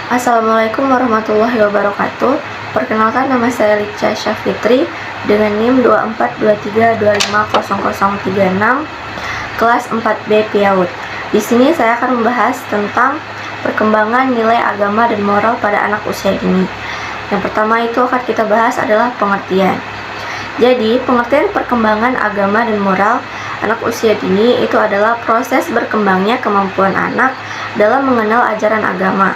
Assalamualaikum warahmatullahi wabarakatuh. Perkenalkan, nama saya Lica Syafitri dengan NIM 2423250036, kelas 4B PIAUD. Di sini saya akan membahas tentang perkembangan nilai agama dan moral pada anak usia dini. Yang pertama itu akan kita bahas adalah pengertian. Jadi, pengertian perkembangan agama dan moral anak usia dini itu adalah proses berkembangnya kemampuan anak dalam mengenal ajaran agama,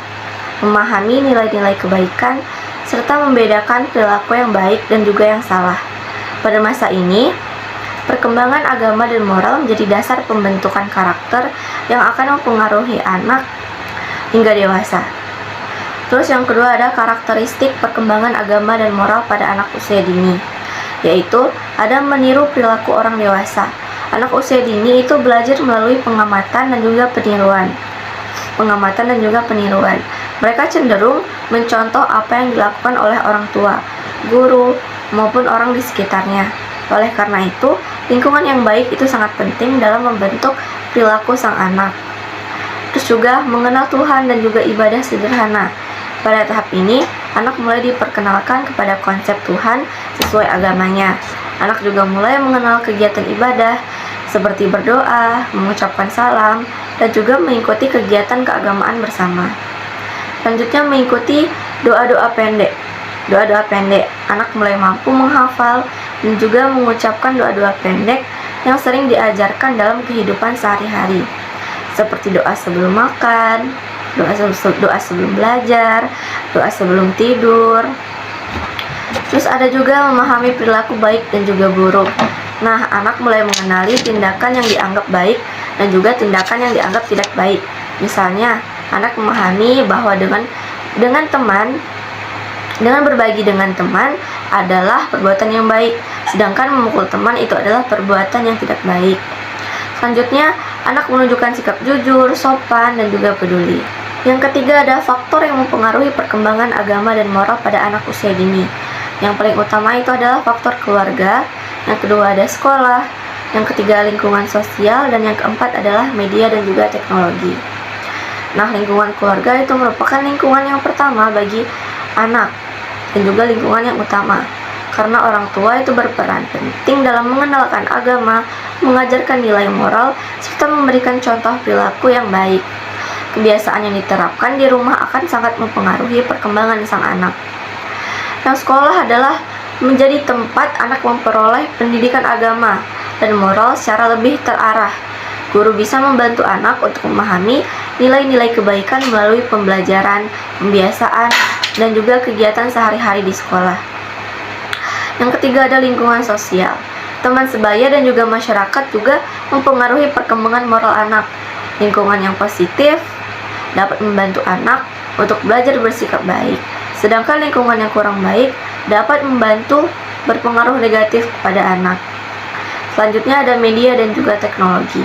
memahami nilai-nilai kebaikan, serta membedakan perilaku yang baik dan juga yang salah. Pada masa ini, perkembangan agama dan moral menjadi dasar pembentukan karakter yang akan mempengaruhi anak hingga dewasa. Terus yang kedua ada karakteristik perkembangan agama dan moral pada anak usia dini, yaitu ada meniru perilaku orang dewasa. Anak usia dini itu belajar melalui pengamatan dan juga peniruan. Mereka cenderung mencontoh apa yang dilakukan oleh orang tua, guru, maupun orang di sekitarnya. Oleh karena itu, lingkungan yang baik itu sangat penting dalam membentuk perilaku sang anak. Terus juga mengenal Tuhan dan juga ibadah sederhana. Pada tahap ini, anak mulai diperkenalkan kepada konsep Tuhan sesuai agamanya. Anak juga mulai mengenal kegiatan ibadah seperti berdoa, mengucapkan salam, dan juga mengikuti kegiatan keagamaan bersama. Selanjutnya mengikuti doa-doa pendek. Anak mulai mampu menghafal dan juga mengucapkan doa-doa pendek yang sering diajarkan dalam kehidupan sehari-hari, seperti doa sebelum makan, doa sebelum belajar, doa sebelum tidur. Terus ada juga memahami perilaku baik dan juga buruk. Nah, anak mulai mengenali tindakan yang dianggap baik dan juga tindakan yang dianggap tidak baik. Misalnya, anak memahami bahwa dengan berbagi dengan teman adalah perbuatan yang baik, sedangkan memukul teman itu adalah perbuatan yang tidak baik. Selanjutnya, anak menunjukkan sikap jujur, sopan, dan juga peduli. Yang ketiga ada faktor yang mempengaruhi perkembangan agama dan moral pada anak usia dini. Yang paling utama itu adalah faktor keluarga, yang kedua ada sekolah, yang ketiga lingkungan sosial, dan yang keempat adalah media dan juga teknologi. Nah, lingkungan keluarga itu merupakan lingkungan yang pertama bagi anak dan juga lingkungan yang utama, karena orang tua itu berperan penting dalam mengenalkan agama, mengajarkan nilai moral, serta memberikan contoh perilaku yang baik. Kebiasaan yang diterapkan di rumah akan sangat mempengaruhi perkembangan sang anak. Yang sekolah adalah menjadi tempat anak memperoleh pendidikan agama dan moral secara lebih terarah. Guru bisa membantu anak untuk memahami nilai-nilai kebaikan melalui pembelajaran, pembiasaan, dan juga kegiatan sehari-hari di sekolah. Yang ketiga ada lingkungan sosial. Teman sebaya dan juga masyarakat juga mempengaruhi perkembangan moral anak. Lingkungan yang positif dapat membantu anak untuk belajar bersikap baik, sedangkan lingkungan yang kurang baik dapat membantu berpengaruh negatif kepada anak. Selanjutnya ada media dan juga teknologi.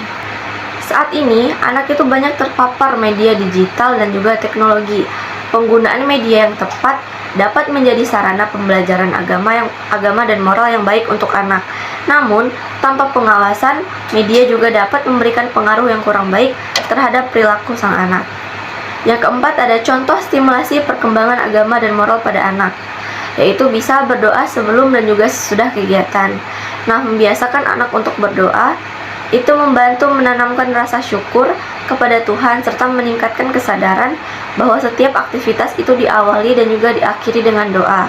Saat ini, anak itu banyak terpapar media digital dan juga teknologi. Penggunaan media yang tepat dapat menjadi sarana pembelajaran agama dan moral yang baik untuk anak. Namun, tanpa pengawasan, media juga dapat memberikan pengaruh yang kurang baik terhadap perilaku sang anak. Yang keempat ada contoh stimulasi perkembangan agama dan moral pada anak, yaitu bisa berdoa sebelum dan juga sesudah kegiatan. Nah, membiasakan anak untuk berdoa itu membantu menanamkan rasa syukur kepada Tuhan serta meningkatkan kesadaran bahwa setiap aktivitas itu diawali dan juga diakhiri dengan doa.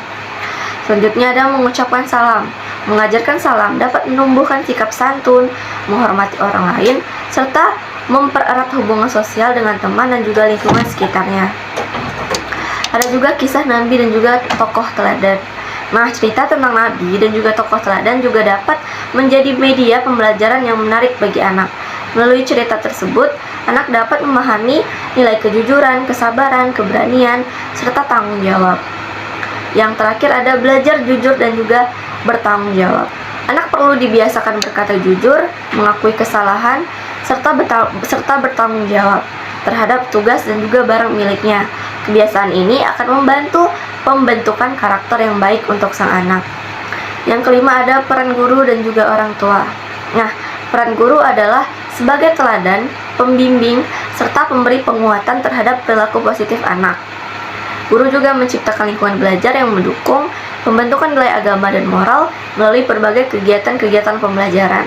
Selanjutnya ada mengucapkan salam. Mengajarkan salam dapat menumbuhkan sikap santun, menghormati orang lain, serta mempererat hubungan sosial dengan teman dan juga lingkungan sekitarnya. Ada juga kisah Nabi dan juga tokoh teladan. Nah, cerita tentang Nabi dan juga tokoh teladan juga dapat menjadi media pembelajaran yang menarik bagi anak. Melalui cerita tersebut, anak dapat memahami nilai kejujuran, kesabaran, keberanian, serta tanggung jawab. Yang terakhir ada belajar jujur dan juga bertanggung jawab. Anak perlu dibiasakan berkata jujur, mengakui kesalahan, serta bertanggung jawab terhadap tugas dan juga barang miliknya. Kebiasaan ini akan membantu pembentukan karakter yang baik untuk sang anak. Yang kelima ada peran guru dan juga orang tua. Nah, peran guru adalah sebagai teladan, pembimbing, serta pemberi penguatan terhadap perilaku positif anak. Guru juga menciptakan lingkungan belajar yang mendukung pembentukan nilai agama dan moral melalui berbagai kegiatan-kegiatan pembelajaran.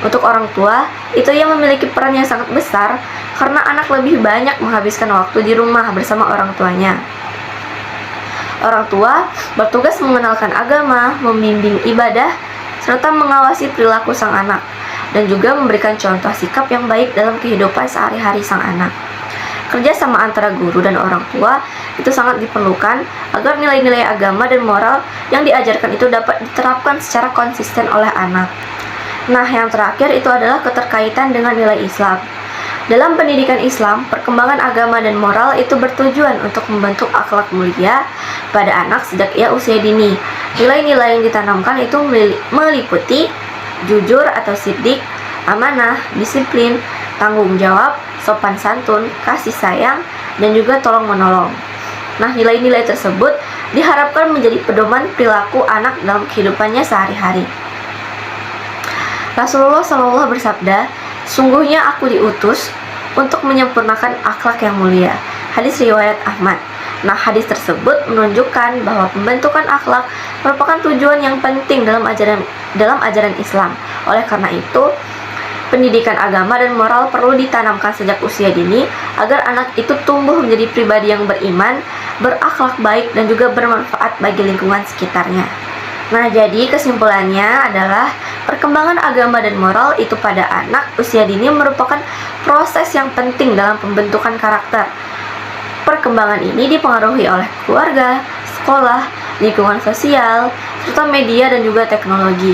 Untuk orang tua, itu ia memiliki peran yang sangat besar karena anak lebih banyak menghabiskan waktu di rumah bersama orang tuanya. Orang tua bertugas mengenalkan agama, membimbing ibadah, serta mengawasi perilaku sang anak, dan juga memberikan contoh sikap yang baik dalam kehidupan sehari-hari sang anak. Kerjasama antara guru dan orang tua itu sangat diperlukan agar nilai-nilai agama dan moral yang diajarkan itu dapat diterapkan secara konsisten oleh anak. Nah, yang terakhir itu adalah keterkaitan dengan nilai Islam. Dalam pendidikan Islam, perkembangan agama dan moral itu bertujuan untuk membentuk akhlak mulia pada anak sejak ia usia dini. Nilai-nilai yang ditanamkan itu meliputi jujur atau siddiq, amanah, disiplin, tanggung jawab, sopan santun, kasih sayang, dan juga tolong menolong. Nah, nilai-nilai tersebut diharapkan menjadi pedoman perilaku anak dalam kehidupannya sehari-hari. Rasulullah SAW bersabda, "Sungguhnya aku diutus untuk menyempurnakan akhlak yang mulia." Hadis riwayat Ahmad. Nah, hadis tersebut menunjukkan bahwa pembentukan akhlak merupakan tujuan yang penting dalam ajaran Islam. Oleh karena itu, pendidikan agama dan moral perlu ditanamkan sejak usia dini agar anak itu tumbuh menjadi pribadi yang beriman, berakhlak baik, dan juga bermanfaat bagi lingkungan sekitarnya. Nah, jadi kesimpulannya adalah perkembangan agama dan moral itu pada anak usia dini merupakan proses yang penting dalam pembentukan karakter. Perkembangan ini dipengaruhi oleh keluarga, sekolah, lingkungan sosial, serta media dan juga teknologi.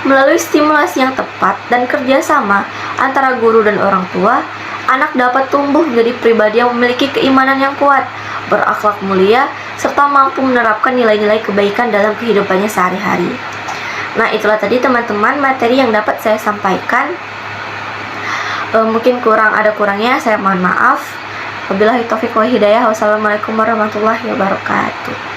Melalui stimulasi yang tepat dan kerjasama antara guru dan orang tua, anak dapat tumbuh menjadi pribadi yang memiliki keimanan yang kuat, berakhlak mulia, serta mampu menerapkan nilai-nilai kebaikan dalam kehidupannya sehari-hari. Nah, itulah tadi teman-teman materi yang dapat saya sampaikan. Mungkin ada kurangnya, saya mohon maaf. Wabillahi taufiq wal hidayah. Wassalamualaikum warahmatullahi wabarakatuh.